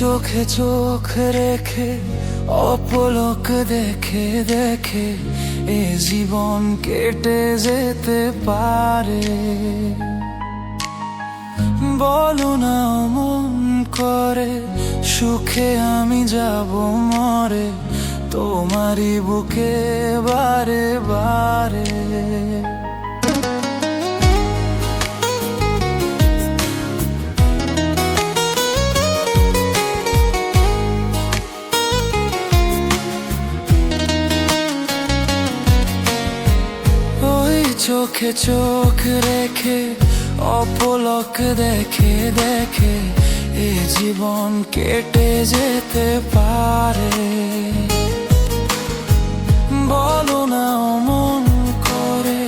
চোখে চোখ রেখে অপলক দেখে দেখে এ জীবন কেটে যেতে পারে। বলো না মন করে সুখে আমি যাব মরে তোমারই বুকে বারে বারে। চোখে চোখ রেখে অপলক দেখে দেখে এ জীবন কেটে যেতে পারে। বলো না মন করে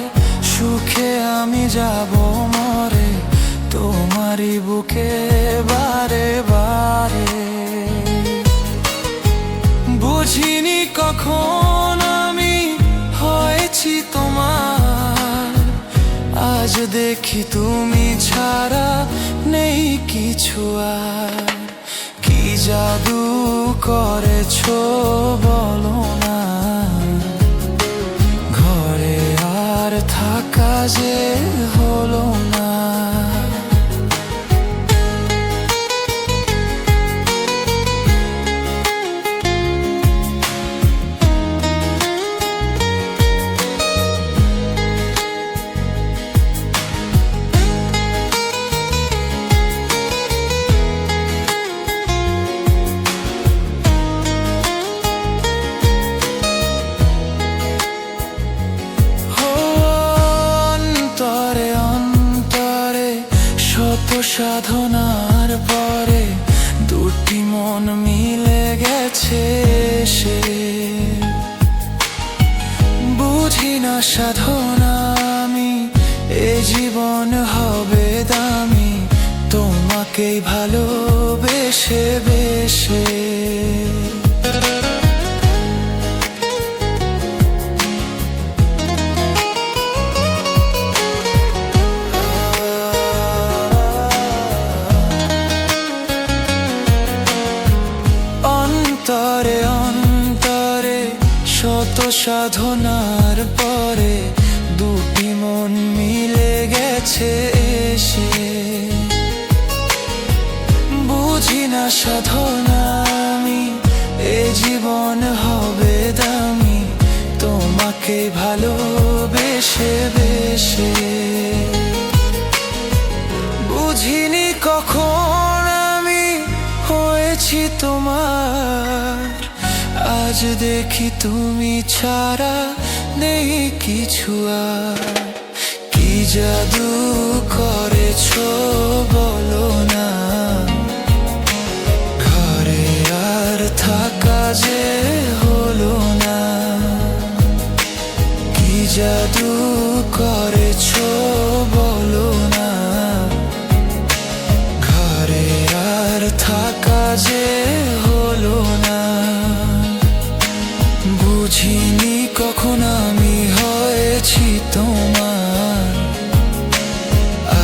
সুখে আমি যাব মরে তোমারই বুকে বারে বারে। বুঝিনি কখন আমি হয়েছি তোমার, আজ দেখি তুমি ছাড়া নেই কিছু আর। কি জাদু করেছো বলো না, ঘরে আর থাকা যে হলো না। সাধনার পরে দুটি মন মিলে গেছে সে। বুঝি না সাধনা আমি এ জীবন হবে দামি তোমাকেই ভালোবেসে বেশে। অন্তরে অন্তরে শত সাধনার পরে দুটি মন মিলে গেছে এসে। বুঝি না সাধনা আমি এ জীবন হবে দামি তোমাকে ভালোবেসে বেশে। বুঝিনি কখন আমি হয়েছি তোমার, আজ দেখি তুমি ছাড়া নেই কিছু আর। কি জাদু করেছো বলো না, ঘরে আর থাকা যে হলো না। কি জাদু করেছো বলো না, ঘরে আর থাকা যে হলো না। বুঝিনি কখন আমি হয়েছি তোমার,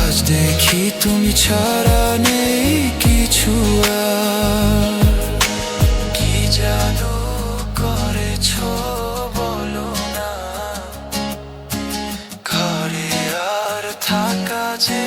আজ দেখি তুমি ছাড়া নেই কিছু আর। কি জাদু করেছো বলো না, ঘরে আর থাকা যে